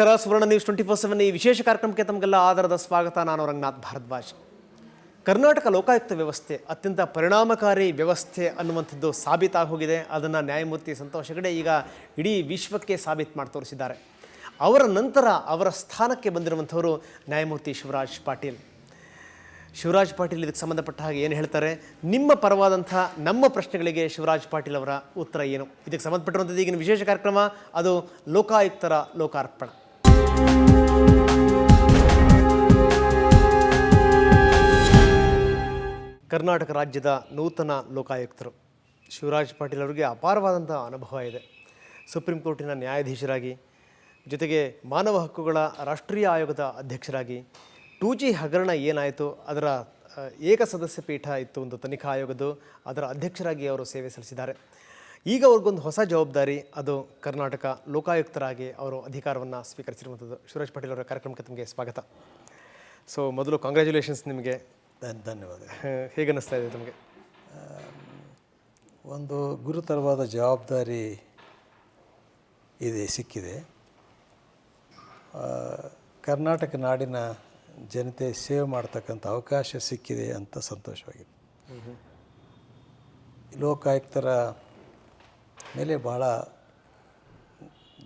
ನಮಸ್ಕಾರ. ಸುವರ್ಣ ನ್ಯೂಸ್ 24/7 ಈ ವಿಶೇಷ ಕಾರ್ಯಕ್ರಮಕ್ಕೆ ತಮಗೆಲ್ಲ ಆಧಾರದ ಸ್ವಾಗತ. ನಾನು ರಂಗನಾಥ್ ಭಾರದ್ವಾಜ್. ಕರ್ನಾಟಕ ಲೋಕಾಯುಕ್ತ ವ್ಯವಸ್ಥೆ ಅತ್ಯಂತ ಪರಿಣಾಮಕಾರಿ ವ್ಯವಸ್ಥೆ ಅನ್ನುವಂಥದ್ದು ಸಾಬೀತಾಗಿ ಹೋಗಿದೆ. ಅದನ್ನು ನ್ಯಾಯಮೂರ್ತಿ ಸಂತೋಷ್ ಹೆಗಡೆ ಈಗ ಇಡೀ ವಿಶ್ವಕ್ಕೆ ಸಾಬೀತು ಮಾಡಿ ತೋರಿಸಿದ್ದಾರೆ. ಅವರ ನಂತರ ಅವರ ಸ್ಥಾನಕ್ಕೆ ಬಂದಿರುವಂಥವರು ನ್ಯಾಯಮೂರ್ತಿ ಶಿವರಾಜ್ ಪಾಟೀಲ್. ಶಿವರಾಜ್ ಪಾಟೀಲ್ ಇದಕ್ಕೆ ಸಂಬಂಧಪಟ್ಟ ಹಾಗೆ ಏನು ಹೇಳ್ತಾರೆ, ನಿಮ್ಮ ಪರವಾದಂಥ ನಮ್ಮ ಪ್ರಶ್ನೆಗಳಿಗೆ ಶಿವರಾಜ್ ಪಾಟೀಲ್ ಅವರ ಉತ್ತರ ಏನು, ಇದಕ್ಕೆ ಸಂಬಂಧಪಟ್ಟಿರುವಂಥದ್ದು ಈಗಿನ ವಿಶೇಷ ಕಾರ್ಯಕ್ರಮ. ಅದು ಲೋಕಾಯುಕ್ತರ ಲೋಕಾರ್ಪಣೆ. ಕರ್ನಾಟಕ ರಾಜ್ಯದ ನೂತನ ಲೋಕಾಯುಕ್ತರು ಶಿವರಾಜ್ ಪಾಟೀಲ್ ಅವರಿಗೆ ಅಪಾರವಾದಂಥ ಅನುಭವ ಇದೆ. ಸುಪ್ರೀಂ ಕೋರ್ಟಿನ ನ್ಯಾಯಾಧೀಶರಾಗಿ, ಜೊತೆಗೆ ಮಾನವ ಹಕ್ಕುಗಳ ರಾಷ್ಟ್ರೀಯ ಆಯೋಗದ ಅಧ್ಯಕ್ಷರಾಗಿ, 2G ಹಗರಣ ಏನಾಯಿತು ಅದರ ಏಕಸದಸ್ಯ ಪೀಠ ಇತ್ತು ಒಂದು ತನಿಖಾ ಆಯೋಗದ್ದು, ಅದರ ಅಧ್ಯಕ್ಷರಾಗಿ ಅವರು ಸೇವೆ ಸಲ್ಲಿಸಿದ್ದಾರೆ. ಈಗ ಅವ್ರಿಗೊಂದು ಹೊಸ ಜವಾಬ್ದಾರಿ, ಅದು ಕರ್ನಾಟಕ ಲೋಕಾಯುಕ್ತರಾಗಿ ಅವರು ಅಧಿಕಾರವನ್ನು ಸ್ವೀಕರಿಸಿರುವಂಥದ್ದು. ಶಿವರಾಜ್ ಪಾಟೀಲ್ ಅವರ ಕಾರ್ಯಕ್ರಮಕ್ಕೆ ತಮಗೆ ಸ್ವಾಗತ. ಸೊ ಮೊದಲು ಕಾಂಗ್ರ್ಯಾಚುಲೇಷನ್ಸ್ ನಿಮಗೆ. ಧನ್ಯವಾದ. ಹೇಗೆ ಅನ್ನಿಸ್ತಾ ಇದೆ ತಮಗೆ? ಒಂದು ಗುರುತರವಾದ ಜವಾಬ್ದಾರಿ ಸಿಕ್ಕಿದೆ. ಕರ್ನಾಟಕ ನಾಡಿನ ಜನತೆ ಸೇವೆ ಮಾಡ್ತಕ್ಕಂಥ ಅವಕಾಶ ಸಿಕ್ಕಿದೆ ಅಂತ ಸಂತೋಷವಾಗಿದೆ. ಲೋಕಾಯುಕ್ತರ ಮೇಲೆ ಭಾಳ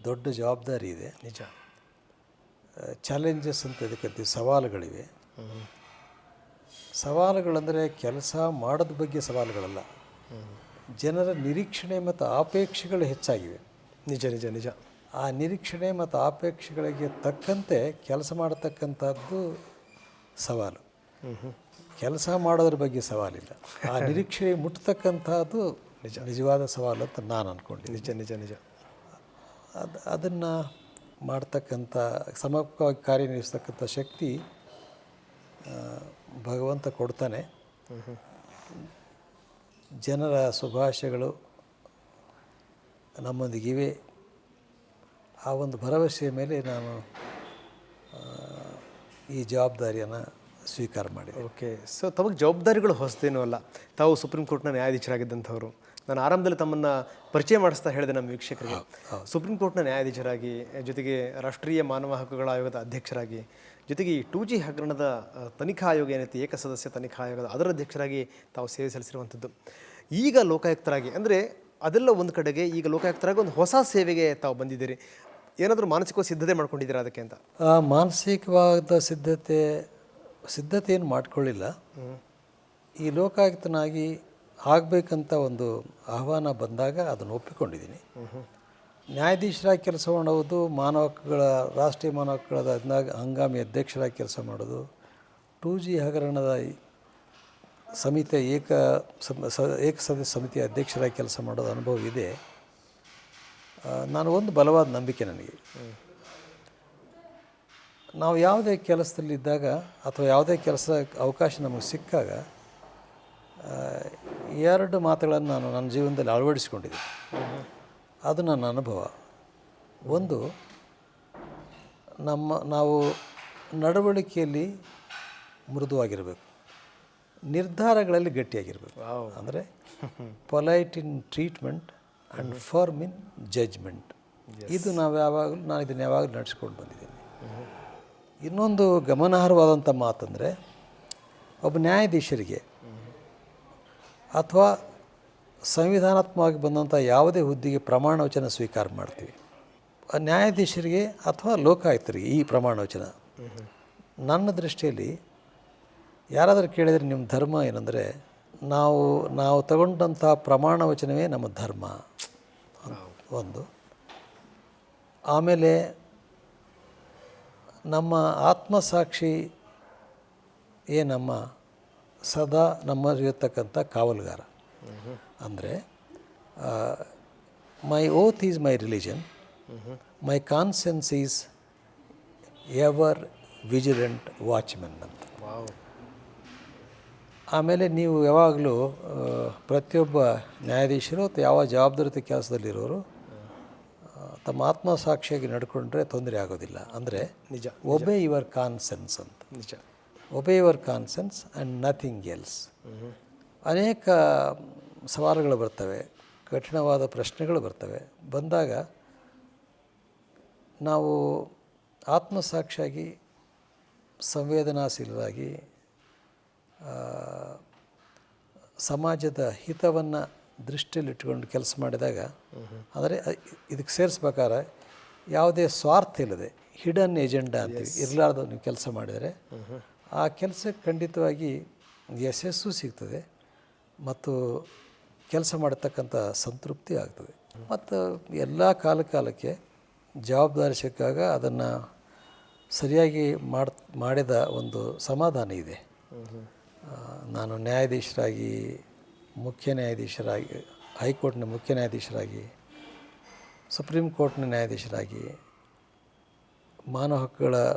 ದೊಡ್ಡ ಜವಾಬ್ದಾರಿ ಇದೆ. ನಿಜ. ಚಾಲೆಂಜಸ್ ಅಂತ ಇದಕ್ಕೆ ಸವಾಲುಗಳಿವೆ. ಸವಾಲುಗಳಂದರೆ ಕೆಲಸ ಮಾಡೋದ ಬಗ್ಗೆ ಸವಾಲುಗಳಲ್ಲ, ಜನರ ನಿರೀಕ್ಷಣೆ ಮತ್ತು ಅಪೇಕ್ಷೆಗಳು ಹೆಚ್ಚಾಗಿವೆ. ನಿಜ ನಿಜ ನಿಜ. ಆ ನಿರೀಕ್ಷಣೆ ಮತ್ತು ಅಪೇಕ್ಷೆಗಳಿಗೆ ತಕ್ಕಂತೆ ಕೆಲಸ ಮಾಡತಕ್ಕಂಥದ್ದು ಸವಾಲು. ಕೆಲಸ ಮಾಡೋದ್ರ ಬಗ್ಗೆ ಸವಾಲಿಲ್ಲ, ಆ ನಿರೀಕ್ಷೆ ಮುಟ್ತಕ್ಕಂಥದ್ದು ನಿಜವಾದ ಸವಾಲು ಅಂತ ನಾನು ಅಂದ್ಕೊಂಡಿದ್ದೀನಿ. ನಿಜ ನಿಜ ನಿಜ. ಅದನ್ನು ಮಾಡ್ತಕ್ಕಂಥ ಸಮರ್ಪಕವಾಗಿ ಕಾರ್ಯನಿರ್ವಹಿಸ್ತಕ್ಕಂಥ ಶಕ್ತಿ ಭಗವಂತ ಕೊಡ್ತಾನೆ. ಜನರ ಶುಭಾಶಯಗಳು ನಮ್ಮೊಂದಿಗಿವೆ. ಆ ಒಂದು ಭರವಸೆಯ ಮೇಲೆ ನಾನು ಈ ಜವಾಬ್ದಾರಿಯನ್ನು ಸ್ವೀಕಾರ ಮಾಡಿದೆ. ಓಕೆ. ಸೊ ತಮಗೆ ಜವಾಬ್ದಾರಿಗಳು ಹೊಸದೇನೂ ಅಲ್ಲ. ತಾವು ಸುಪ್ರೀಂ ಕೋರ್ಟ್ನ ನ್ಯಾಯಾಧೀಶರಾಗಿದ್ದಂಥವರು. ನಾನು ಆರಂಭದಲ್ಲಿ ತಮ್ಮನ್ನು ಪರಿಚಯ ಮಾಡಿಸ್ತಾ ಹೇಳಿದೆ ನಮ್ಮ ವೀಕ್ಷಕರಿಗೆ. ಸುಪ್ರೀಂ ಕೋರ್ಟ್ನ ನ್ಯಾಯಾಧೀಶರಾಗಿ, ಜೊತೆಗೆ ರಾಷ್ಟ್ರೀಯ ಮಾನವ ಹಕ್ಕುಗಳ ಆಯೋಗದ ಅಧ್ಯಕ್ಷರಾಗಿ, ಜೊತೆಗೆ ಈ 2G ಹಗರಣದ ತನಿಖಾ ಆಯೋಗ ಏನೈತಿ, ಏಕಸದಸ್ಯ ತನಿಖಾ ಆಯೋಗದ ಅದರ ಅಧ್ಯಕ್ಷರಾಗಿ ತಾವು ಸೇವೆ ಸಲ್ಲಿಸಿರುವಂಥದ್ದು. ಈಗ ಲೋಕಾಯುಕ್ತರಾಗಿ ಅಂದರೆ ಅದೆಲ್ಲ ಒಂದು ಕಡೆಗೆ, ಈಗ ಲೋಕಾಯುಕ್ತರಾಗಿ ಒಂದು ಹೊಸ ಸೇವೆಗೆ ತಾವು ಬಂದಿದ್ದೀರಿ. ಏನಾದರೂ ಮಾನಸಿಕವಾಗಿ ಸಿದ್ಧತೆ ಮಾಡ್ಕೊಂಡಿದ್ದೀರಾ ಅದಕ್ಕೆ ಅಂತ? ಮಾನಸಿಕವಾದ ಸಿದ್ಧತೆಯನ್ನು ಮಾಡ್ಕೊಳ್ಳಿಲ್ಲ. ಈ ಲೋಕಾಯುಕ್ತನಾಗಿ ಆಗಬೇಕಂತ ಒಂದು ಆಹ್ವಾನ ಬಂದಾಗ ಅದನ್ನು ಒಪ್ಪಿಕೊಂಡಿದ್ದೀನಿ. ನ್ಯಾಯಾಧೀಶರಾಗಿ ಕೆಲಸ ಮಾಡೋದು, ಮಾನವ ಹಕ್ಕುಗಳ ರಾಷ್ಟ್ರೀಯ ಮಾನವ ಹಕ್ಕುಗಳ ಹಂಗಾಮಿ ಅಧ್ಯಕ್ಷರಾಗಿ ಕೆಲಸ ಮಾಡೋದು, 2G ಹಗರಣದ ಸಮಿತಿಯ ಏಕಸದಸ್ಯ ಸಮಿತಿಯ ಅಧ್ಯಕ್ಷರಾಗಿ ಕೆಲಸ ಮಾಡೋದು ಅನುಭವ ಇದೆ. ನಾನು ಒಂದು ಬಲವಾದ ನಂಬಿಕೆ ನನಗೆ, ನಾವು ಯಾವುದೇ ಕೆಲಸದಲ್ಲಿದ್ದಾಗ ಅಥವಾ ಯಾವುದೇ ಕೆಲಸ ಅವಕಾಶ ನಮಗೆ ಸಿಕ್ಕಾಗ 2 ಮಾತುಗಳನ್ನು ನಾನು ನನ್ನ ಜೀವನದಲ್ಲಿ ಅಳವಡಿಸಿಕೊಂಡಿದ್ದೀನಿ. ಅದು ನನ್ನ ಅನುಭವ. ಒಂದು, ನಾವು ನಡವಳಿಕೆಯಲ್ಲಿ ಮೃದುವಾಗಿರಬೇಕು, ನಿರ್ಧಾರಗಳಲ್ಲಿ ಗಟ್ಟಿಯಾಗಿರಬೇಕು. ಅಂದರೆ polite in treatment and firm in judgement. ಇದು ನಾನು ಇದನ್ನು ಯಾವಾಗಲೂ ನಡೆಸ್ಕೊಂಡು ಬಂದಿದ್ದೀನಿ. ಇನ್ನೊಂದು ಗಮನಾರ್ಹವಾದಂಥ ಮಾತಂದರೆ, ಒಬ್ಬ ನ್ಯಾಯಾಧೀಶರಿಗೆ ಅಥವಾ ಸಂವಿಧಾನಾತ್ಮಕವಾಗಿ ಬಂದಂಥ ಯಾವುದೇ ಹುದ್ದೆಗೆ ಪ್ರಮಾಣ ವಚನ ಸ್ವೀಕಾರ ಮಾಡ್ತೀವಿ. ನ್ಯಾಯಾಧೀಶರಿಗೆ ಅಥವಾ ಲೋಕಾಯುಕ್ತರಿಗೆ ಈ ಪ್ರಮಾಣ ವಚನ, ನನ್ನ ದೃಷ್ಟಿಯಲ್ಲಿ ಯಾರಾದರೂ ಕೇಳಿದರೆ ನಿಮ್ಮ ಧರ್ಮ ಏನಂದರೆ, ನಾವು ತಗೊಂಡಂಥ ಪ್ರಮಾಣ ವಚನವೇ ನಮ್ಮ ಧರ್ಮ ಒಂದು. ಆಮೇಲೆ ನಮ್ಮ ಆತ್ಮಸಾಕ್ಷಿ ಸದಾ ನಮ್ಮಲ್ಲಿರತಕ್ಕಂಥ ಕಾವಲುಗಾರ. ಅಂದರೆ my oath is my religion, my conscience is ever vigilant watchmen ಅಂತ. ಆಮೇಲೆ ನೀವು ಯಾವಾಗಲೂ ಪ್ರತಿಯೊಬ್ಬ ನ್ಯಾಯಾಧೀಶರು ಅಥವಾ ಯಾವ ಜವಾಬ್ದಾರಿತ ಕೆಲಸದಲ್ಲಿರೋರು ತಮ್ಮ ಆತ್ಮಸಾಕ್ಷಿಯಾಗಿ ನಡ್ಕೊಂಡ್ರೆ ತೊಂದರೆ ಆಗೋದಿಲ್ಲ. ಅಂದರೆ ನಿಜ, ಒಬೇ ಯುವರ್ ಕಾನ್ಸೆನ್ಸ್ ಅಂತ. ನಿಜ. ಒಬೇ your consensus and nothing else. ಅನೇಕ ಸವಾಲುಗಳು ಬರ್ತವೆ, ಕಠಿಣವಾದ ಪ್ರಶ್ನೆಗಳು ಬರ್ತವೆ. ಬಂದಾಗ ನಾವು ಆತ್ಮಸಾಕ್ಷಿಯಾಗಿ ಸಂವೇದನಾಶೀಲರಾಗಿ ಸಮಾಜದ ಹಿತವನ್ನು ದೃಷ್ಟಿಯಲ್ಲಿಟ್ಕೊಂಡು ಕೆಲಸ ಮಾಡಿದಾಗ, ಅಂದರೆ ಇದಕ್ಕೆ ಸೇರಿಸ್ಬೇಕಾದ್ರೆ ಯಾವುದೇ ಸ್ವಾರ್ಥ ಇಲ್ಲದೆ ಹಿಡನ್ ಎಜೆಂಡಾ ಅಂತೀವಿ, ಇರಲಾರ್ದು ನೀವು ಕೆಲಸ ಮಾಡಿದರೆ ಆ ಕೆಲಸಕ್ಕೆ ಖಂಡಿತವಾಗಿ ಯಶಸ್ಸು ಸಿಗ್ತದೆ ಮತ್ತು ಕೆಲಸ ಮಾಡತಕ್ಕಂಥ ಸಂತೃಪ್ತಿ ಆಗ್ತದೆ. ಮತ್ತು ಎಲ್ಲ ಕಾಲಕ್ಕೆ ಜವಾಬ್ದಾರಿ ಸಿಕ್ಕಾಗ ಅದನ್ನು ಸರಿಯಾಗಿ ಮಾಡಿದ ಒಂದು ಸಮಾಧಾನ ಇದೆ. ನಾನು ನ್ಯಾಯಾಧೀಶರಾಗಿ, ಮುಖ್ಯ ನ್ಯಾಯಾಧೀಶರಾಗಿ, ಹೈಕೋರ್ಟ್ನ ಮುಖ್ಯ ನ್ಯಾಯಾಧೀಶರಾಗಿ, ಸುಪ್ರೀಂ ಕೋರ್ಟ್ನ ನ್ಯಾಯಾಧೀಶರಾಗಿ,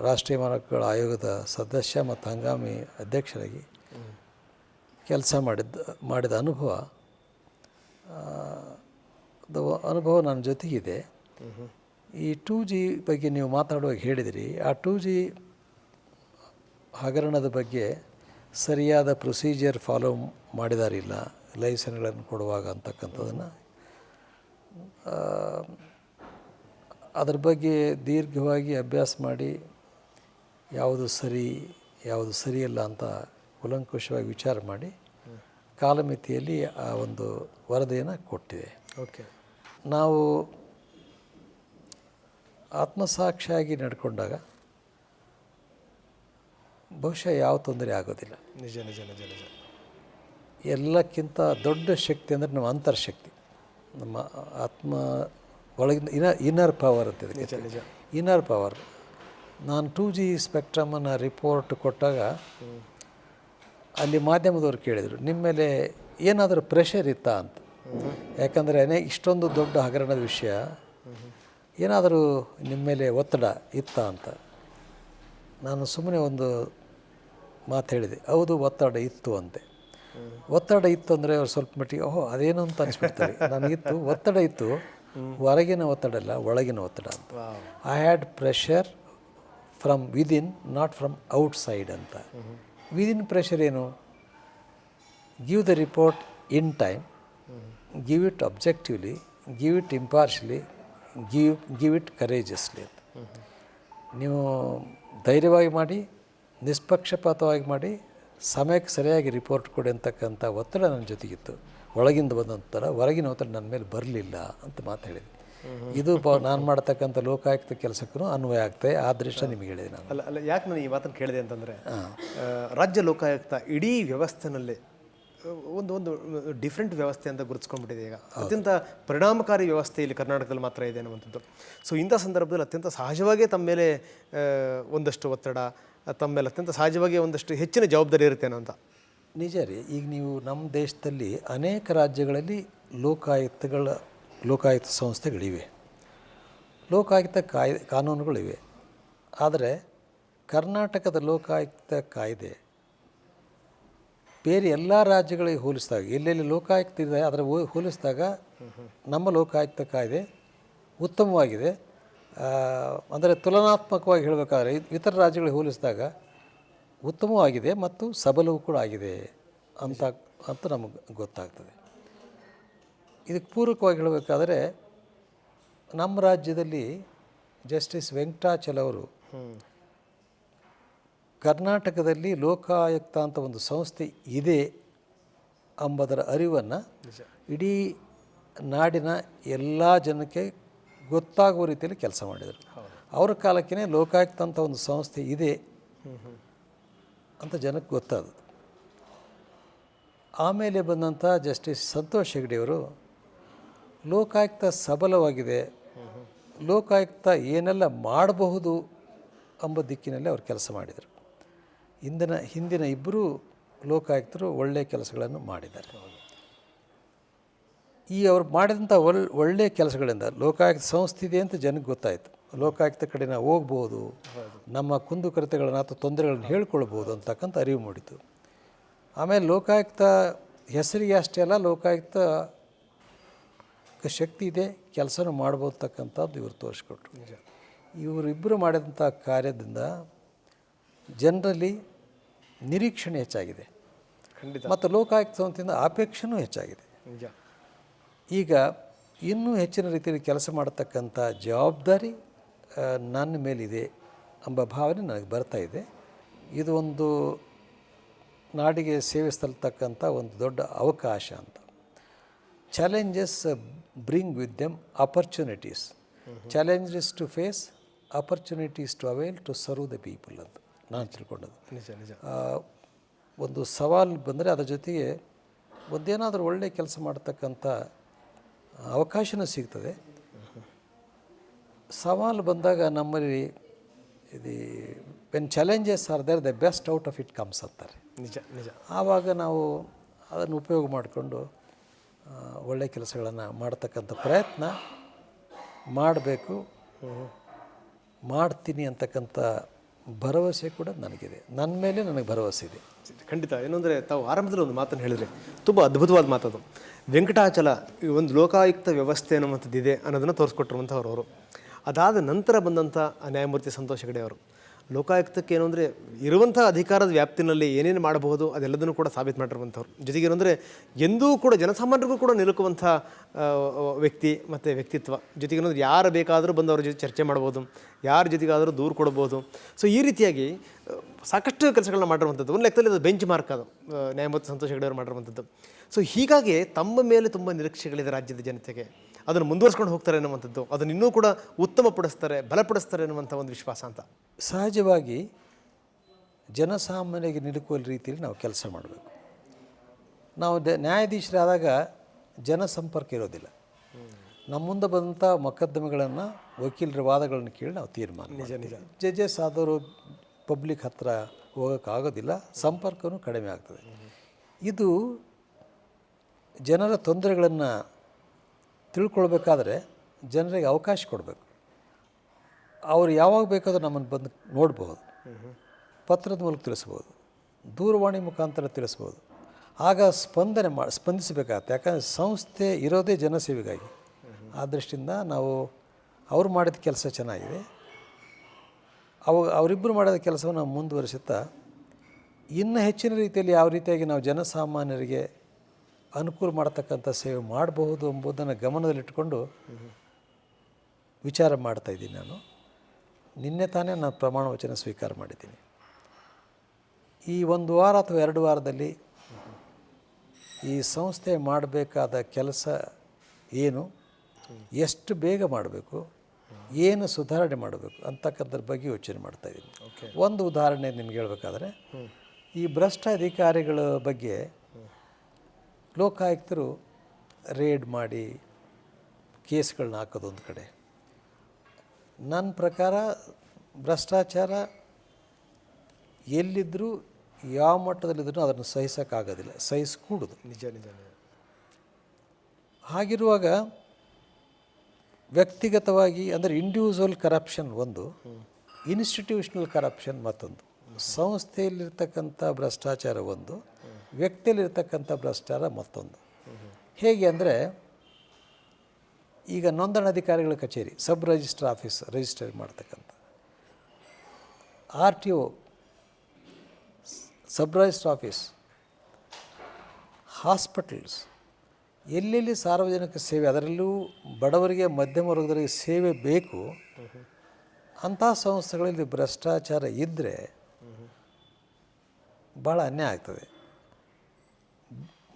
ರಾಷ್ಟ್ರೀಯ ಮಾನವ ಹಕ್ಕುಗಳ ಆಯೋಗದ ಸದಸ್ಯ ಮತ್ತು ಹಂಗಾಮಿ ಅಧ್ಯಕ್ಷರಾಗಿ ಕೆಲಸ ಮಾಡಿದ ಅನುಭವ ನನ್ನ ಜೊತೆಗಿದೆ. ಈ 2G ಬಗ್ಗೆ ನೀವು ಮಾತಾಡುವಾಗ ಹೇಳಿದಿರಿ, ಆ 2G ಹಗರಣದ ಬಗ್ಗೆ ಸರಿಯಾದ ಪ್ರೊಸೀಜರ್ ಫಾಲೋ ಮಾಡಿದಾರಿಲ್ಲ ಲೈಸೆನ್ಸ್ಗಳನ್ನು ಕೊಡುವಾಗ ಅಂತಕ್ಕಂಥದ್ದನ್ನು, ಅದ್ರ ಬಗ್ಗೆ ದೀರ್ಘವಾಗಿ ಅಭ್ಯಾಸ ಮಾಡಿ ಯಾವುದು ಸರಿಯಲ್ಲ ಅಂತ ಕೂಲಂಕುಷವಾಗಿ ವಿಚಾರ ಮಾಡಿ ಕಾಲಮಿತಿಯಲ್ಲಿ ಆ ಒಂದು ವರದಿಯನ್ನು ಕೊಟ್ಟಿದೆ. ಓಕೆ, ನಾವು ಆತ್ಮಸಾಕ್ಷಿಯಾಗಿ ನಡ್ಕೊಂಡಾಗ ಬಹುಶಃ ಯಾವ ತೊಂದರೆ ಆಗೋದಿಲ್ಲ. ನಿಜ ನಿಜ ನಿಜ ನಿಜ. ಎಲ್ಲಕ್ಕಿಂತ ದೊಡ್ಡ ಶಕ್ತಿ ಅಂದರೆ ನಮ್ಮ ಅಂತರ್ಶಕ್ತಿ, ನಮ್ಮ ಆತ್ಮ ಒಳಗಿನ ಇನ್ನರ್ ಪವರ್ ಅಂತ. ನಿಜ ನಿಜ. Inner power. ನಾನು 2G ಸ್ಪೆಕ್ಟ್ರಮನ್ನು ರಿಪೋರ್ಟ್ ಕೊಟ್ಟಾಗ ಅಲ್ಲಿ ಮಾಧ್ಯಮದವ್ರು ಕೇಳಿದರು, ನಿಮ್ಮ ಮೇಲೆ ಏನಾದರೂ ಪ್ರೆಷರ್ ಇತ್ತಾ ಅಂತ. ಯಾಕಂದರೆ ಇಷ್ಟೊಂದು ದೊಡ್ಡ ಹಗರಣದ ವಿಷಯ, ಏನಾದರೂ ನಿಮ್ಮ ಮೇಲೆ ಒತ್ತಡ ಇತ್ತಾ ಅಂತ. ನಾನು ಸುಮ್ಮನೆ ಒಂದು ಮಾತು ಹೇಳಿದೆ, ಹೌದು ಒತ್ತಡ ಇತ್ತು ಅಂತೆ. ಒತ್ತಡ ಇತ್ತು ಅಂದರೆ ಅವ್ರು ಸ್ವಲ್ಪ ಮಟ್ಟಿಗೆ ಅದೇನು ಅಂತ ಅನಿಸ್ಬಿಡ್ತಾರೆ. ನನಗಿತ್ತು ಒತ್ತಡ ಇತ್ತು, ಹೊರಗಿನ ಒತ್ತಡ ಅಲ್ಲ, ಒಳಗಿನ ಒತ್ತಡ ಅಂತ. I had pressure from within, not from outside ಅಂತ. ವಿದಿನ್ ಪ್ರೆಷರ್ ಏನು? Give the report in time, give it objectively, give it impartially, give it courageously ಅಂತ. ನೀವು ಧೈರ್ಯವಾಗಿ ಮಾಡಿ, ನಿಷ್ಪಕ್ಷಪಾತವಾಗಿ ಮಾಡಿ, ಸಮಯಕ್ಕೆ ಸರಿಯಾಗಿ ರಿಪೋರ್ಟ್ ಕೊಡಿ ಅಂತಕ್ಕಂಥ ಒತ್ತಡ ನನ್ನ ಜೊತೆಗಿತ್ತು. ಒಳಗಿಂದ ಬಂದಂಥ ಹೊರಗಿನ ಒತ್ತಡ ನನ್ನ ಮೇಲೆ ಬರಲಿಲ್ಲ ಅಂತ ಮಾತಾಡಿದೆ. ಇದು ನಾನು ಮಾಡ್ತಕ್ಕಂಥ ಲೋಕಾಯುಕ್ತ ಕೆಲಸಕ್ಕೂ ಅನ್ವಯ ಆಗ್ತದೆ. ಆ ದೃಶ್ಯ ನಿಮಗೆ ಹೇಳಿದೆ ನಾನು. ಅಲ್ಲ, ಯಾಕೆ ನಾನು ಈ ಮಾತನ್ನು ಕೇಳಿದೆ ಅಂತಂದರೆ, ರಾಜ್ಯ ಲೋಕಾಯುಕ್ತ ಇಡೀ ವ್ಯವಸ್ಥೆನಲ್ಲಿ ಒಂದು ಡಿಫ್ರೆಂಟ್ ವ್ಯವಸ್ಥೆ ಅಂತ ಗುರುತಿಸ್ಕೊಂಡ್ಬಿಟ್ಟಿದೆ. ಈಗ ಅತ್ಯಂತ ಪರಿಣಾಮಕಾರಿ ವ್ಯವಸ್ಥೆ ಇಲ್ಲಿ ಕರ್ನಾಟಕದಲ್ಲಿ ಮಾತ್ರ ಇದೆ ಅನ್ನುವಂಥದ್ದು. ಸೊ ಇಂಥ ಸಂದರ್ಭದಲ್ಲಿ ಅತ್ಯಂತ ಸಹಜವಾಗಿ ತಮ್ಮ ಮೇಲೆ ಒಂದಷ್ಟು ಒತ್ತಡ, ತಮ್ಮ ಮೇಲೆ ಅತ್ಯಂತ ಸಹಜವಾಗಿ ಒಂದಷ್ಟು ಹೆಚ್ಚಿನ ಜವಾಬ್ದಾರಿ ಇರುತ್ತೇನೋ ಅಂತ. ನಿಜ ರೀ. ಈಗ ನೀವು ನಮ್ಮ ದೇಶದಲ್ಲಿ ಅನೇಕ ರಾಜ್ಯಗಳಲ್ಲಿ ಲೋಕಾಯುಕ್ತ ಸಂಸ್ಥೆಗಳಿವೆ, ಲೋಕಾಯುಕ್ತ ಕಾನೂನುಗಳಿವೆ. ಆದರೆ ಕರ್ನಾಟಕದ ಲೋಕಾಯುಕ್ತ ಕಾಯ್ದೆ ಬೇರೆ ಎಲ್ಲ ರಾಜ್ಯಗಳಿಗೆ ಹೋಲಿಸಿದಾಗ, ಎಲ್ಲೆಲ್ಲಿ ಲೋಕಾಯುಕ್ತ ಇದೆ ಅದರ ಹೋಲಿಸಿದಾಗ ನಮ್ಮ ಲೋಕಾಯುಕ್ತ ಕಾಯ್ದೆ ಉತ್ತಮವಾಗಿದೆ. ಅಂದರೆ ತುಲನಾತ್ಮಕವಾಗಿ ಹೇಳಬೇಕಾದ್ರೆ ಇತರ ರಾಜ್ಯಗಳಿಗೆ ಹೋಲಿಸಿದಾಗ ಉತ್ತಮವಾಗಿದೆ ಮತ್ತು ಸಬಲವೂ ಕೂಡ ಆಗಿದೆ ಅಂತ ನಮಗೆ ಗೊತ್ತಾಗ್ತದೆ. ಇದಕ್ಕೆ ಪೂರಕವಾಗಿ ಹೇಳಬೇಕಾದ್ರೆ ನಮ್ಮ ರಾಜ್ಯದಲ್ಲಿ ಜಸ್ಟಿಸ್ ವೆಂಕಟಾಚಲ ಅವರು ಕರ್ನಾಟಕದಲ್ಲಿ ಲೋಕಾಯುಕ್ತ ಅಂತ ಒಂದು ಸಂಸ್ಥೆ ಇದೆ ಎಂಬುದರ ಅರಿವನ್ನು ಇಡೀ ನಾಡಿನ ಎಲ್ಲ ಜನಕ್ಕೆ ಗೊತ್ತಾಗುವ ರೀತಿಯಲ್ಲಿ ಕೆಲಸ ಮಾಡಿದರು. ಅವರ ಕಾಲಕ್ಕೇ ಲೋಕಾಯುಕ್ತ ಅಂತ ಒಂದು ಸಂಸ್ಥೆ ಇದೆ ಅಂತ ಜನಕ್ಕೆ ಗೊತ್ತಾದದು. ಆಮೇಲೆ ಬಂದಂಥ ಜಸ್ಟಿಸ್ ಸಂತೋಷ್ ಹೆಗ್ಡೆಯವರು ಲೋಕಾಯುಕ್ತ ಸಬಲವಾಗಿದೆ, ಲೋಕಾಯುಕ್ತ ಏನೆಲ್ಲ ಮಾಡಬಹುದು ಎಂಬ ದಿಕ್ಕಿನಲ್ಲಿ ಅವರು ಕೆಲಸ ಮಾಡಿದರು. ಹಿಂದಿನ ಇಬ್ಬರು ಲೋಕಾಯುಕ್ತರು ಒಳ್ಳೆಯ ಕೆಲಸಗಳನ್ನು ಮಾಡಿದ್ದಾರೆ. ಈ ಅವರು ಮಾಡಿದಂಥ ಒಳ್ಳೆಯ ಕೆಲಸಗಳಿಂದ ಲೋಕಾಯುಕ್ತ ಸಂಸ್ಥೆ ಇದೆ ಅಂತ ಜನಕ್ಕೆ ಗೊತ್ತಾಯಿತು. ಲೋಕಾಯುಕ್ತ ಕಡೆ ನಾವು ಹೋಗ್ಬೋದು, ನಮ್ಮ ಕುಂದುಕೊರತೆಗಳನ್ನು ಅಥವಾ ತೊಂದರೆಗಳನ್ನು ಹೇಳ್ಕೊಳ್ಬೋದು ಅಂತಕ್ಕಂಥ ಅರಿವು ಮೂಡಿತು. ಆಮೇಲೆ ಲೋಕಾಯುಕ್ತ ಹೆಸರಿಗೆ ಅಷ್ಟೇ ಅಲ್ಲ, ಲೋಕಾಯುಕ್ತ ಶಕ್ತಿ ಇದೆ, ಕೆಲಸನೂ ಮಾಡ್ಬೋದಕ್ಕಂಥದ್ದು ಇವರು ತೋರಿಸ್ಕೊಟ್ರು. ಇವರಿಬ್ಬರು ಮಾಡಿದಂಥ ಕಾರ್ಯದಿಂದ ಜನರಲ್ಲಿ ನಿರೀಕ್ಷಣೆ ಹೆಚ್ಚಾಗಿದೆ ಮತ್ತು ಲೋಕಾಯುಕ್ತ ಸಂಸ್ಥೆಯಿಂದ ಅಪೇಕ್ಷೆನೂ ಹೆಚ್ಚಾಗಿದೆ. ಈಗ ಇನ್ನೂ ಹೆಚ್ಚಿನ ರೀತಿಯಲ್ಲಿ ಕೆಲಸ ಮಾಡತಕ್ಕಂಥ ಜವಾಬ್ದಾರಿ ನನ್ನ ಮೇಲಿದೆ ಎಂಬ ಭಾವನೆ ನನಗೆ ಬರ್ತಾ ಇದೆ. ಇದು ಒಂದು ನಾಡಿಗೆ ಸೇವೆ ಸಲ್ಲತಕ್ಕಂಥ ಒಂದು ದೊಡ್ಡ ಅವಕಾಶ ಅಂತ. Challenges bring with them opportunities. Challenges to face, opportunities to avail to serve the people ಅಂತ ನಾನು ತಿಳ್ಕೊಂಡದ್ದು. ನಿಜ ನಿಜ. ಒಂದು ಸವಾಲು ಬಂದರೆ ಅದರ ಜೊತೆಗೆ ಒಂದೇನಾದರೂ ಒಳ್ಳೆಯ ಕೆಲಸ ಮಾಡ್ತಕ್ಕಂಥ ಅವಕಾಶನೂ ಸಿಗ್ತದೆ. ಸವಾಲು ಬಂದಾಗ ನಮ್ಮಲ್ಲಿ ಇದು when challenges are there the best out of it comes ಅಂತಾರೆ. ನಿಜ ನಿಜ. ಆವಾಗ ನಾವು ಅದನ್ನು ಉಪಯೋಗ ಮಾಡಿಕೊಂಡು ಒಳ್ಳೆಯ ಕೆಲಸಗಳನ್ನು ಮಾಡ್ತಕ್ಕಂಥ ಪ್ರಯತ್ನ ಮಾಡಬೇಕು, ಮಾಡ್ತೀನಿ ಅಂತಕ್ಕಂಥ ಭರವಸೆ ಕೂಡ ನನಗಿದೆ. ನನ್ನ ಮೇಲೆ ನನಗೆ ಭರವಸೆ ಇದೆ. ಖಂಡಿತ. ಏನಂದರೆ ತಾವು ಆರಂಭದಲ್ಲಿ ಒಂದು ಮಾತನ್ನು ಹೇಳಿದರೆ ತುಂಬ ಅದ್ಭುತವಾದ ಮಾತದು. ವೆಂಕಟಾಚಲ ಈ ಒಂದು ಲೋಕಾಯುಕ್ತ ವ್ಯವಸ್ಥೆ ಅನ್ನುವಂಥದ್ದು ಇದೆ ಅನ್ನೋದನ್ನು ತೋರಿಸ್ಕೊಟ್ಟಿರುವಂಥವ್ರು. ಅದಾದ ನಂತರ ಬಂದಂಥ ನ್ಯಾಯಮೂರ್ತಿ ಸಂತೋಷ್ ಹೆಗಡೆ ಅವರು ಲೋಕಾಯುಕ್ತಕ್ಕೆ ಏನು ಅಂದರೆ ಇರುವಂಥ ಅಧಿಕಾರದ ವ್ಯಾಪ್ತಿನಲ್ಲಿ ಏನೇನು ಮಾಡಬಹುದು ಅದೆಲ್ಲದನ್ನು ಕೂಡ ಸಾಬೀತು ಮಾಡಿರುವಂಥವ್ರು. ಜೊತೆಗೆ ಏನಂದರೆ ಎಂದೂ ಕೂಡ ಜನಸಾಮಾನ್ಯರಿಗೂ ಕೂಡ ನಿಲುಕುವಂಥ ವ್ಯಕ್ತಿ ಮತ್ತು ವ್ಯಕ್ತಿತ್ವ. ಜೊತೆಗೆ ಏನಂದ್ರೆ ಯಾರು ಬೇಕಾದರೂ ಬಂದು ಅವ್ರ ಜೊತೆ ಚರ್ಚೆ ಮಾಡ್ಬೋದು, ಯಾರ ಜೊತೆಗಾದರೂ ದೂರು ಕೊಡ್ಬೋದು. ಸೊ ಈ ರೀತಿಯಾಗಿ ಸಾಕಷ್ಟು ಕೆಲಸಗಳನ್ನ ಮಾಡಿರುವಂಥದ್ದು. ಒಂದು ಲೆಕ್ಕದಲ್ಲಿ ಅದು ಬೆಂಚ್ ಮಾರ್ಕ್ ಅದು ನ್ಯಾಯಮೂರ್ತಿ ಸಂತೋಷ್ ಹೆಗಡೆ ಅವರು ಮಾಡಿರುವಂಥದ್ದು. ಸೊ ಹೀಗಾಗಿ ತಮ್ಮ ಮೇಲೆ ತುಂಬ ನಿರೀಕ್ಷೆಗಳಿದೆ ರಾಜ್ಯದ ಜನತೆಗೆ. ಅದನ್ನು ಮುಂದುವರ್ಸ್ಕೊಂಡು ಹೋಗ್ತಾರೆ ಅನ್ನುವಂಥದ್ದು, ಅದನ್ನು ಇನ್ನೂ ಕೂಡ ಉತ್ತಮಪಡಿಸ್ತಾರೆ, ಬಲಪಡಿಸ್ತಾರೆ ಅನ್ನುವಂಥ ಒಂದು ವಿಶ್ವಾಸ ಅಂತ. ಸಹಜವಾಗಿ ಜನಸಾಮಾನ್ಯರಿಗೆ ನಿಲುಕುವ ರೀತಿಯಲ್ಲಿ ನಾವು ಕೆಲಸ ಮಾಡಬೇಕು. ನಾವು ನ್ಯಾಯಾಧೀಶರಾದಾಗ ಜನಸಂಪರ್ಕ ಇರೋದಿಲ್ಲ. ನಮ್ಮ ಮುಂದೆ ಬಂದಂಥ ಮೊಕದ್ದಮೆಗಳನ್ನು, ವಕೀಲರ ವಾದಗಳನ್ನು ಕೇಳಿ ನಾವು ತೀರ್ಮಾನ. ನಿಜ ನಿಜ. ಜಡ್ಜಸ್ ಆದವರು ಪಬ್ಲಿಕ್ ಹತ್ರ ಹೋಗೋಕ್ಕಾಗೋದಿಲ್ಲ, ಸಂಪರ್ಕವೂ ಕಡಿಮೆ ಆಗ್ತದೆ. ಇದು ಜನರ ತೊಂದರೆಗಳನ್ನು ತಿಳ್ಕೊಳ್ಬೇಕಾದ್ರೆ ಜನರಿಗೆ ಅವಕಾಶ ಕೊಡಬೇಕು. ಅವರು ಯಾವಾಗ ಬೇಕಾದರೂ ನಮ್ಮನ್ನು ಬಂದು ನೋಡ್ಬೋದು, ಪತ್ರದ ಮೂಲಕ ತಿಳಿಸ್ಬೋದು, ದೂರವಾಣಿ ಮುಖಾಂತರ ತಿಳಿಸ್ಬೋದು. ಆಗ ಸ್ಪಂದಿಸಬೇಕಾಗತ್ತೆ. ಯಾಕಂದರೆ ಸಂಸ್ಥೆ ಇರೋದೇ ಜನಸೇವೆಗಾಗಿ. ಆ ದೃಷ್ಟಿಯಿಂದ ನಾವು ಅವ್ರು ಮಾಡಿದ ಕೆಲಸ ಚೆನ್ನಾಗಿದೆ. ಅವರಿಬ್ಬರು ಮಾಡಿದ ಕೆಲಸವನ್ನು ನಾವು ಮುಂದುವರಿಸುತ್ತಾ ಇನ್ನೂ ಹೆಚ್ಚಿನ ರೀತಿಯಲ್ಲಿ ಯಾವ ರೀತಿಯಾಗಿ ನಾವು ಜನಸಾಮಾನ್ಯರಿಗೆ ಅನುಕೂಲ ಮಾಡತಕ್ಕಂಥ ಸೇವೆ ಮಾಡಬಹುದು ಎಂಬುದನ್ನು ಗಮನದಲ್ಲಿಟ್ಟುಕೊಂಡು ವಿಚಾರ ಮಾಡ್ತಾಯಿದ್ದೀನಿ. ನಾನು ನಿನ್ನೆ ತಾನೇ ನಾನು ಪ್ರಮಾಣ ವಚನ ಸ್ವೀಕಾರ ಮಾಡಿದ್ದೀನಿ. ಈ 1 ವಾರ ಅಥವಾ 2 ವಾರದಲ್ಲಿ ಈ ಸಂಸ್ಥೆ ಮಾಡಬೇಕಾದ ಕೆಲಸ ಏನು, ಎಷ್ಟು ಬೇಗ ಮಾಡಬೇಕು, ಏನು ಸುಧಾರಣೆ ಮಾಡಬೇಕು ಅಂತಕ್ಕಂಥದ್ರ ಬಗ್ಗೆ ಯೋಚನೆ ಮಾಡ್ತಾಯಿದ್ದೀನಿ. ಒಂದು ಉದಾಹರಣೆ ನಿಮ್ಗೆ ಹೇಳ್ಬೇಕಾದ್ರೆ, ಈ ಭ್ರಷ್ಟ ಅಧಿಕಾರಿಗಳ ಬಗ್ಗೆ ಲೋಕಾಯುಕ್ತರು ರೇಡ್ ಮಾಡಿ ಕೇಸ್ಗಳನ್ನ ಹಾಕೋದೊಂದು ಕಡೆ. ನನ್ನ ಪ್ರಕಾರ ಭ್ರಷ್ಟಾಚಾರ ಎಲ್ಲಿದ್ದರೂ ಯಾವ ಮಟ್ಟದಲ್ಲಿದ್ದರೂ ಅದನ್ನು ಸಹಿಸೋಕ್ಕಾಗೋದಿಲ್ಲ, ಸಹಿಸ್ಕೂಡುದು. ನಿಜ ನಿಜ. ಹಾಗಿರುವಾಗ ವ್ಯಕ್ತಿಗತವಾಗಿ ಅಂದರೆ ಇಂಡಿವಿಜುವಲ್ ಕರಪ್ಷನ್ ಒಂದು, ಇನ್ಸ್ಟಿಟ್ಯೂಷನಲ್ ಕರಪ್ಷನ್ ಮತ್ತೊಂದು. ಸಂಸ್ಥೆಯಲ್ಲಿರ್ತಕ್ಕಂಥ ಭ್ರಷ್ಟಾಚಾರ ಒಂದು, ವ್ಯಕ್ತಿಯಲ್ಲಿರ್ತಕ್ಕಂಥ ಭ್ರಷ್ಟಾಚಾರ ಮತ್ತೊಂದು. ಹೇಗೆ ಅಂದರೆ, ಈಗ ನೋಂದಣಾಧಿಕಾರಿಗಳ ಕಚೇರಿ, ಸಬ್ ರಿಜಿಸ್ಟ್ರ್ ಆಫೀಸ್ ರಿಜಿಸ್ಟರ್ ಮಾಡ್ತಕ್ಕಂಥ, RTO ಸಬ್ ರಿಜಿಸ್ಟ್ರ್ ಆಫೀಸ್, ಹಾಸ್ಪಿಟಲ್ಸ್, ಎಲ್ಲೆಲ್ಲಿ ಸಾರ್ವಜನಿಕ ಸೇವೆ, ಅದರಲ್ಲೂ ಬಡವರಿಗೆ ಮಧ್ಯಮ ವರ್ಗದವರಿಗೆ ಸೇವೆ ಬೇಕು ಅಂಥ ಸಂಸ್ಥೆಗಳಲ್ಲಿ ಭ್ರಷ್ಟಾಚಾರ ಇದ್ದರೆ ಭಾಳ ಅನ್ಯಾಯ ಆಗ್ತದೆ.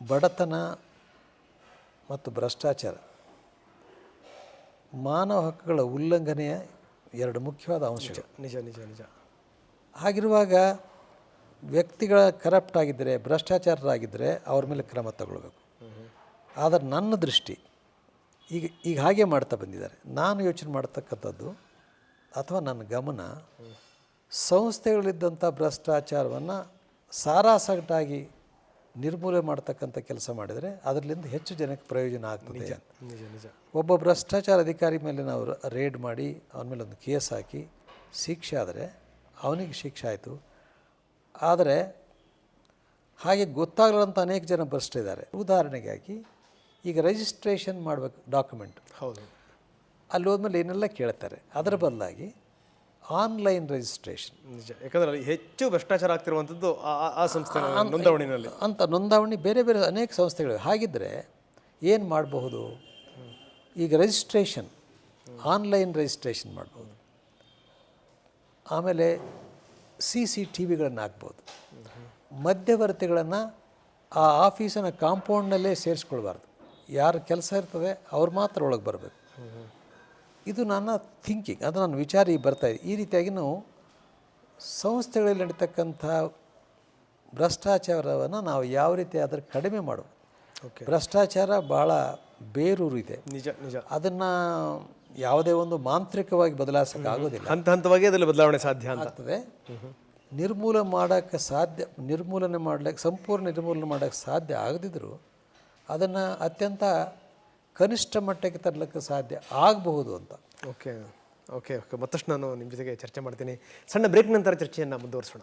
ಬಡತನ ಮತ್ತು ಭ್ರಷ್ಟಾಚಾರ ಮಾನವ ಹಕ್ಕುಗಳ ಉಲ್ಲಂಘನೆಯ 2 ಮುಖ್ಯವಾದ ಅಂಶಗಳು. ನಿಜ ನಿಜ ನಿಜ. ಹಾಗಿರುವಾಗ ವ್ಯಕ್ತಿಗಳ ಕರಪ್ಟ್ ಆಗಿದ್ದರೆ, ಭ್ರಷ್ಟಾಚಾರರಾಗಿದ್ದರೆ ಅವ್ರ ಮೇಲೆ ಕ್ರಮ ತಗೊಳ್ಬೇಕು. ಆದರೆ ನನ್ನ ದೃಷ್ಟಿ ಈಗ ಹಾಗೆ ಮಾಡ್ತಾ ಬಂದಿದ್ದಾರೆ. ನಾನು ಯೋಚನೆ ಮಾಡ್ತಕ್ಕಂಥದ್ದು ಅಥವಾ ನನ್ನ ಗಮನ, ಸಂಸ್ಥೆಗಳಿದ್ದಂಥ ಭ್ರಷ್ಟಾಚಾರವನ್ನು ಸಾರಾಸಗಟಾಗಿ ನಿರ್ಮೂಲನೆ ಮಾಡ್ತಕ್ಕಂಥ ಕೆಲಸ ಮಾಡಿದರೆ ಅದರಿಂದ ಹೆಚ್ಚು ಜನಕ್ಕೆ ಪ್ರಯೋಜನ ಆಗ್ತದೆ. ನಿಜ ನಿಜ. ಒಬ್ಬ ಭ್ರಷ್ಟಾಚಾರ ಅಧಿಕಾರಿ ಮೇಲೆ ನಾವು ರೇಡ್ ಮಾಡಿ ಅವನ ಮೇಲೆ ಒಂದು ಕೇಸ್ ಹಾಕಿ ಶಿಕ್ಷೆ ಆದರೆ ಅವನಿಗೆ ಶಿಕ್ಷೆ ಆಯಿತು. ಆದರೆ ಹಾಗೆ ಗೊತ್ತಾಗಲಾರಂಥ ಅನೇಕ ಜನ ಭ್ರಷ್ಟಿದ್ದಾರೆ. ಉದಾಹರಣೆಗಾಗಿ ಈಗ ರಿಜಿಸ್ಟ್ರೇಷನ್ ಮಾಡಬೇಕು ಡಾಕ್ಯುಮೆಂಟ್, ಹೌದು, ಅಲ್ಲಿ ಹೋದ್ಮೇಲೆ ಏನೆಲ್ಲ ಕೇಳ್ತಾರೆ. ಅದರ ಬದಲಾಗಿ ಆನ್ಲೈನ್ ರಿಜಿಸ್ಟ್ರೇಷನ್. ನಿಜ. ಯಾಕಂದರೆ ಹೆಚ್ಚು ಭ್ರಷ್ಟಾಚಾರ ಆಗ್ತಿರುವಂಥದ್ದು ಆ ಸಂಸ್ಥೆ ನೋಂದಣಿನಲ್ಲಿ ಅಂತ ನೋಂದಣಿ ಬೇರೆ ಬೇರೆ ಅನೇಕ ಸಂಸ್ಥೆಗಳು. ಹಾಗಿದ್ದರೆ ಏನು ಮಾಡಬಹುದು? ಈಗ ರಿಜಿಸ್ಟ್ರೇಷನ್ ಆನ್ಲೈನ್ ರಿಜಿಸ್ಟ್ರೇಷನ್ ಮಾಡ್ಬೋದು. ಆಮೇಲೆ CCTVಗಳನ್ನು ಹಾಕ್ಬೋದು. ಮಧ್ಯವರ್ತಿಗಳನ್ನು ಆ ಆಫೀಸಿನ ಕಾಂಪೌಂಡ್ನಲ್ಲೇ ಸೇರಿಸ್ಕೊಳ್ಬಾರ್ದು. ಯಾರ ಕೆಲಸ ಇರ್ತದೆ ಅವ್ರು ಮಾತ್ರ ಒಳಗೆ ಬರಬೇಕು. ಇದು ನನ್ನ ಥಿಂಕಿಂಗ್, ಅದು ನನ್ನ ವಿಚಾರ ಈಗ ಬರ್ತಾಯಿದೆ. ಈ ರೀತಿಯಾಗಿ ನಾವು ಸಂಸ್ಥೆಗಳಲ್ಲಿ ನಡೀತಕ್ಕಂಥ ಭ್ರಷ್ಟಾಚಾರವನ್ನು ನಾವು ಯಾವ ರೀತಿ ಅದರ ಕಡಿಮೆ ಮಾಡೋದು. ಭ್ರಷ್ಟಾಚಾರ ಭಾಳ ಬೇರೂರಿದೆ. ನಿಜ ನಿಜ. ಅದನ್ನು ಯಾವುದೇ ಒಂದು ಮಾಂತ್ರಿಕವಾಗಿ ಬದಲಾಯಿಸೋಕೆ ಆಗೋದಿಲ್ಲ. ಹಂತ ಹಂತವಾಗಿ ಅದರಲ್ಲಿ ಬದಲಾವಣೆ ಸಾಧ್ಯ ಆಗ್ತದೆ. ನಿರ್ಮೂಲನೆ ಮಾಡಲಿಕ್ಕೆ ಸಂಪೂರ್ಣ ನಿರ್ಮೂಲನೆ ಮಾಡೋಕ್ಕೆ ಸಾಧ್ಯ ಆಗದಿದ್ದರೂ ಅದನ್ನು ಅತ್ಯಂತ ಕನಿಷ್ಠ ಮಟ್ಟಕ್ಕೆ ತರಲಿಕ್ಕೆ ಸಾಧ್ಯ ಆಗಬಹುದು ಅಂತ. ಓಕೆ ಓಕೆ ಓಕೆ ಮತ್ತಷ್ಟು ನಾನು ನಿಮ್ಮ ಜೊತೆಗೆ ಚರ್ಚೆ ಮಾಡ್ತೀನಿ. ಸಣ್ಣ ಬ್ರೇಕ್ ನಂತರ ಚರ್ಚೆಯನ್ನು ಮುಂದುವರಿಸೋಣ.